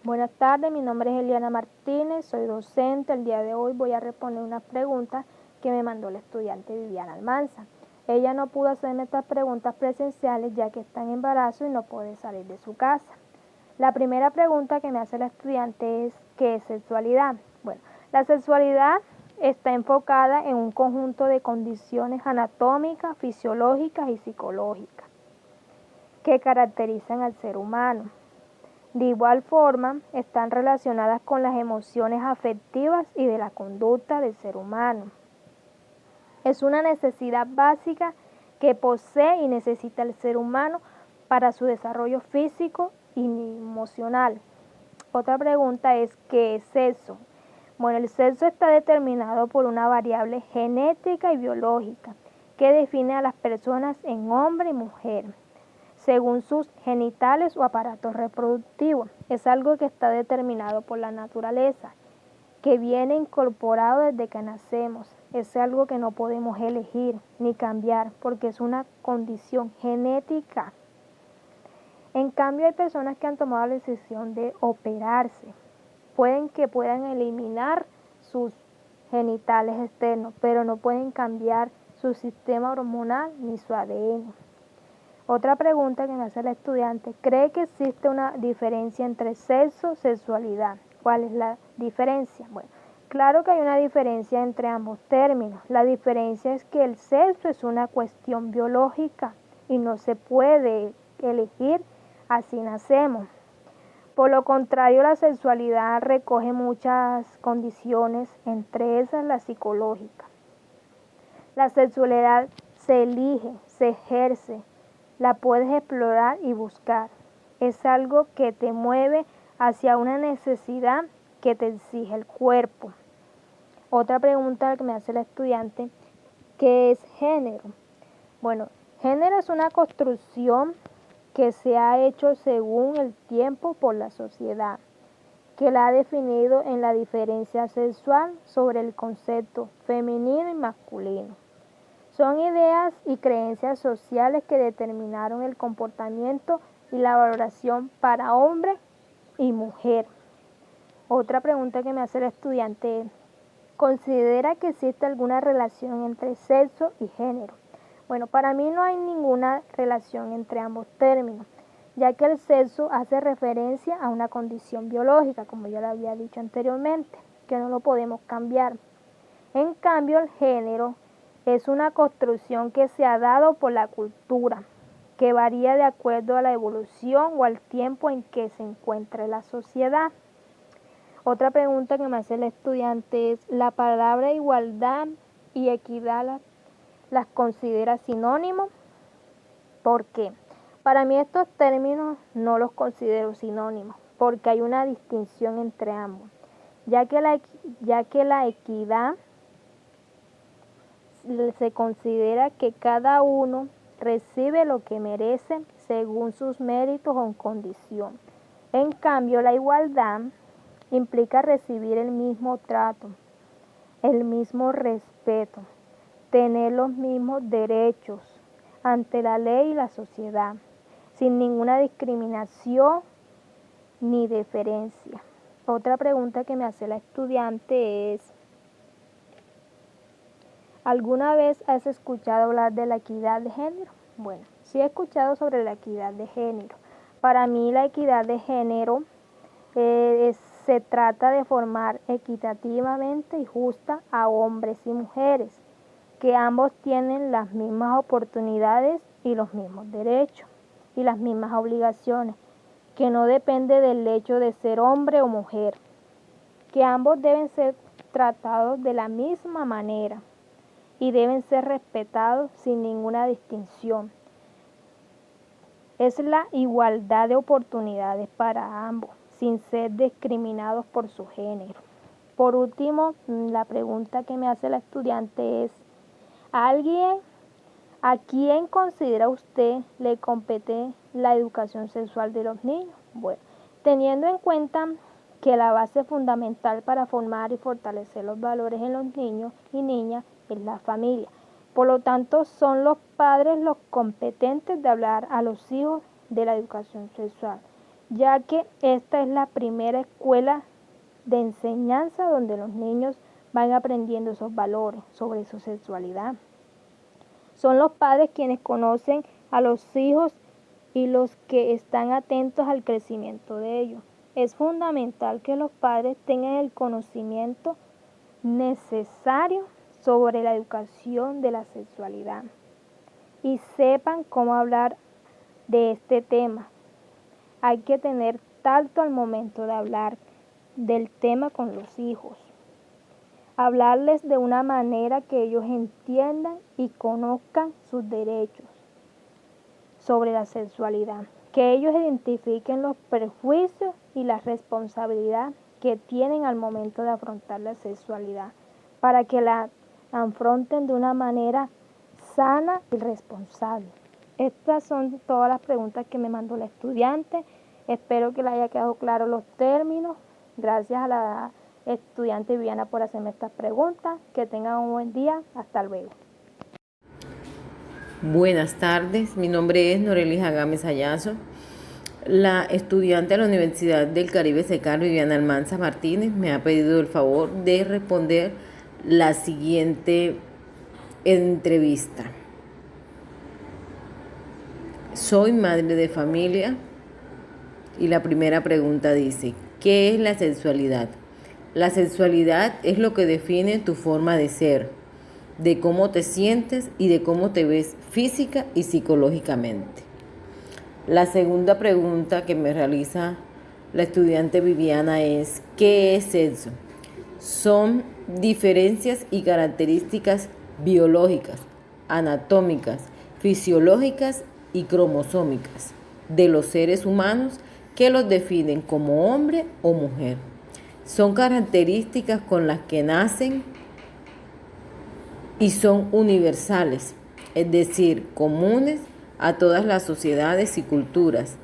Buenas tardes, mi nombre es Eliana Martínez, soy docente. El día de hoy voy a responder unas preguntas que me mandó la estudiante Viviana Almanza. Ella no pudo hacerme estas preguntas presenciales ya que está en embarazo y no puede salir de su casa. La primera pregunta que me hace la estudiante es ¿qué es sexualidad? Bueno, la sexualidad está enfocada en un conjunto de condiciones anatómicas, fisiológicas y psicológicas que caracterizan al ser humano. De igual forma, están relacionadas con las emociones afectivas y de la conducta del ser humano. Es una necesidad básica que posee y necesita el ser humano para su desarrollo físico y emocional. Otra pregunta es ¿qué es sexo? Bueno, el sexo está determinado por una variable genética y biológica que define a las personas en hombre y mujer según sus genitales o aparatos reproductivos. Es algo que está determinado por la naturaleza, que viene incorporado desde que nacemos. Es algo que no podemos elegir ni cambiar porque es una condición genética. En cambio, hay personas que han tomado la decisión de operarse. Puedan eliminar sus genitales externos, pero no pueden cambiar su sistema hormonal ni su ADN. Otra pregunta que me hace la estudiante, ¿cree que existe una diferencia entre sexo y sexualidad? ¿Cuál es la diferencia? Bueno, claro que hay una diferencia entre ambos términos. La diferencia es que el sexo es una cuestión biológica y no se puede elegir, así nacemos. Por lo contrario, la sexualidad recoge muchas condiciones, entre esas la psicológica. La sexualidad se elige, se ejerce, la puedes explorar y buscar. Es algo que te mueve hacia una necesidad que te exige el cuerpo. Otra pregunta que me hace la estudiante, ¿qué es género? Bueno, género es una construcción que se ha hecho según el tiempo por la sociedad, que la ha definido en la diferencia sexual sobre el concepto femenino y masculino. Son ideas y creencias sociales que determinaron el comportamiento y la valoración para hombre y mujer. Otra pregunta que me hace el estudiante es, ¿considera que existe alguna relación entre sexo y género? Bueno, para mí no hay ninguna relación entre ambos términos, ya que el sexo hace referencia a una condición biológica, como ya lo había dicho anteriormente, que no lo podemos cambiar. En cambio, el género es una construcción que se ha dado por la cultura, que varía de acuerdo a la evolución o al tiempo en que se encuentre la sociedad. Otra pregunta que me hace el estudiante es, ¿la palabra igualdad y equidad las considera sinónimos? ¿Por qué? Para mí estos términos no los considero sinónimos, porque hay una distinción entre ambos, ya que la equidad se considera que cada uno recibe lo que merece según sus méritos o condición. En cambio, la igualdad implica recibir el mismo trato, el mismo respeto, tener los mismos derechos ante la ley y la sociedad, sin ninguna discriminación ni diferencia. Otra pregunta que me hace la estudiante es, ¿alguna vez has escuchado hablar de la equidad de género? Bueno, sí he escuchado sobre la equidad de género. Para mí la equidad de género se trata de formar equitativamente y justa a hombres y mujeres, que ambos tienen las mismas oportunidades y los mismos derechos y las mismas obligaciones, que no depende del hecho de ser hombre o mujer, que ambos deben ser tratados de la misma manera y deben ser respetados sin ninguna distinción. Es la igualdad de oportunidades para ambos, sin ser discriminados por su género. Por último, la pregunta que me hace la estudiante es, ¿a quién considera usted le compete la educación sexual de los niños? Bueno, teniendo en cuenta que la base fundamental para formar y fortalecer los valores en los niños y niñas es la familia. Por lo tanto, son los padres los competentes de hablar a los hijos de la educación sexual, ya que esta es la primera escuela de enseñanza donde los niños van aprendiendo esos valores sobre su sexualidad. Son los padres quienes conocen a los hijos y los que están atentos al crecimiento de ellos. Es fundamental que los padres tengan el conocimiento necesario sobre la educación de la sexualidad y sepan cómo hablar de este tema. Hay que tener tacto al momento de hablar del tema con los hijos. Hablarles de una manera que ellos entiendan y conozcan sus derechos sobre la sexualidad. Que ellos identifiquen los perjuicios y la responsabilidad que tienen al momento de afrontar la sexualidad, para que la afronten de una manera sana y responsable. Estas son todas las preguntas que me mandó la estudiante. Espero que le haya quedado claro los términos. Gracias a la estudiante Viviana por hacerme estas preguntas. Que tengan un buen día. Hasta luego. Buenas tardes, mi nombre es Norelis Agames Ayazo. La estudiante de la Universidad del Caribe Secar, Viviana Almanza Martínez, me ha pedido el favor de responder la siguiente entrevista. Soy madre de familia y la primera pregunta dice, ¿qué es la sexualidad? La sexualidad es lo que define tu forma de ser, de cómo te sientes y de cómo te ves física y psicológicamente. La segunda pregunta que me realiza la estudiante Viviana es, ¿qué es sexo? Son diferencias y características biológicas, anatómicas, fisiológicas y cromosómicas de los seres humanos que los definen como hombre o mujer. Son características con las que nacen y son universales, es decir, comunes a todas las sociedades y culturas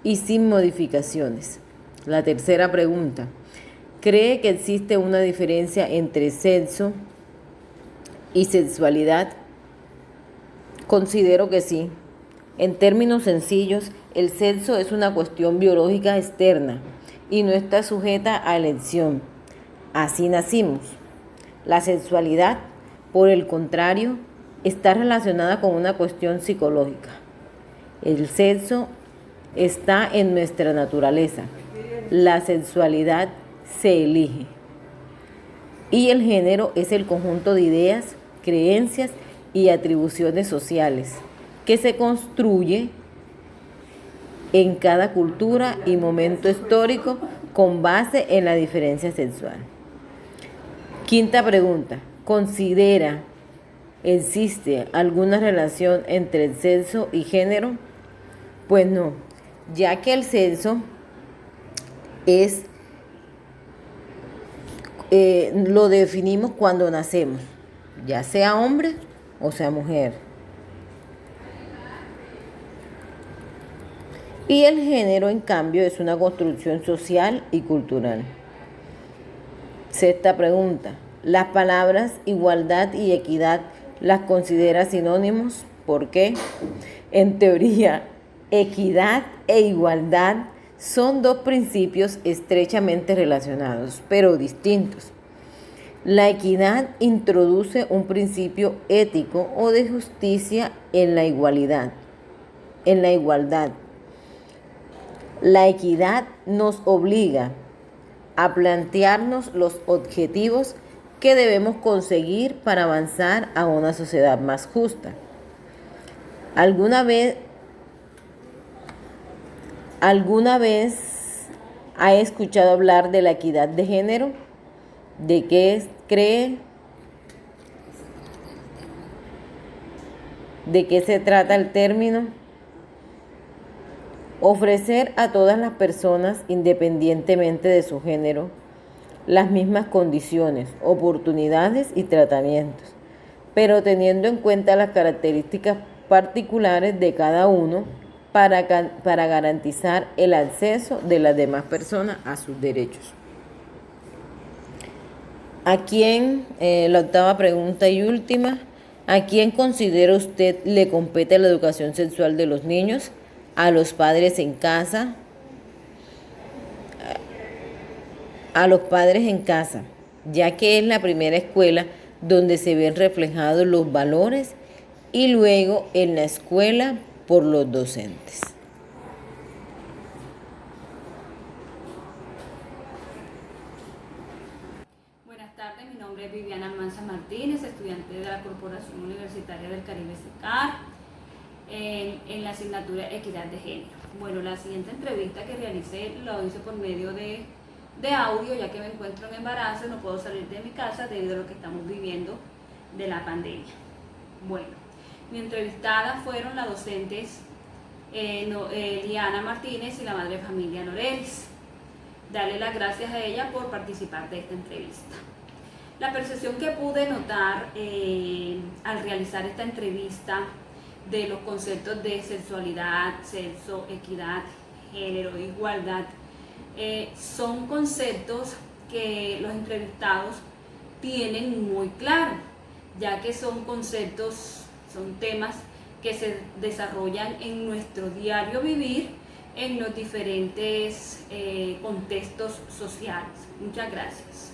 y sin modificaciones. La tercera pregunta, ¿cree que existe una diferencia entre sexo y sexualidad? Considero que sí. En términos sencillos, el sexo es una cuestión biológica externa y no está sujeta a elección. Así nacimos. La sexualidad, por el contrario, está relacionada con una cuestión psicológica. El sexo está en nuestra naturaleza. La sexualidad se elige. Y el género es el conjunto de ideas, creencias y atribuciones sociales que se construye en cada cultura y momento histórico con base en la diferencia sexual. Quinta pregunta. ¿Considera existe alguna relación entre el sexo y género? Pues no, ya que el sexo es lo definimos cuando nacemos, ya sea hombre o sea mujer. Y el género, en cambio, es una construcción social y cultural. Sexta pregunta. ¿Las palabras igualdad y equidad las considera sinónimos? ¿Por qué? En teoría, equidad e igualdad son dos principios estrechamente relacionados, pero distintos. La equidad introduce un principio ético o de justicia en la igualdad. La equidad nos obliga a plantearnos los objetivos que debemos conseguir para avanzar a una sociedad más justa. ¿Alguna vez ha escuchado hablar de la equidad de género? ¿De qué cree? ¿De qué se trata el término? Ofrecer a todas las personas, independientemente de su género, las mismas condiciones, oportunidades y tratamientos, pero teniendo en cuenta las características particulares de cada uno para garantizar el acceso de las demás personas a sus derechos. ¿A quién, la octava pregunta y última, ¿a quién considera usted le compete la educación sexual de los niños? ¿A los padres en casa? a los padres en casa, ya que es la primera escuela donde se ven reflejados los valores y luego en la escuela por los docentes. Buenas tardes, mi nombre es Viviana Almanza Martínez, estudiante de la Corporación Universitaria del Caribe SECAR, en la asignatura Equidad de Género. Bueno, la siguiente entrevista que realicé la hice por medio de audio, ya que me encuentro en embarazo y no puedo salir de mi casa debido a lo que estamos viviendo de la pandemia. Bueno, mi entrevistada fueron las docentes Liana Martínez y la madre de familia Norelis. Darle las gracias a ella por participar de esta entrevista. La percepción que pude notar al realizar esta entrevista de los conceptos de sexualidad, sexo, equidad, género, igualdad, son conceptos que los entrevistados tienen muy claro, ya que son conceptos, son temas que se desarrollan en nuestro diario vivir en los diferentes contextos sociales. Muchas gracias.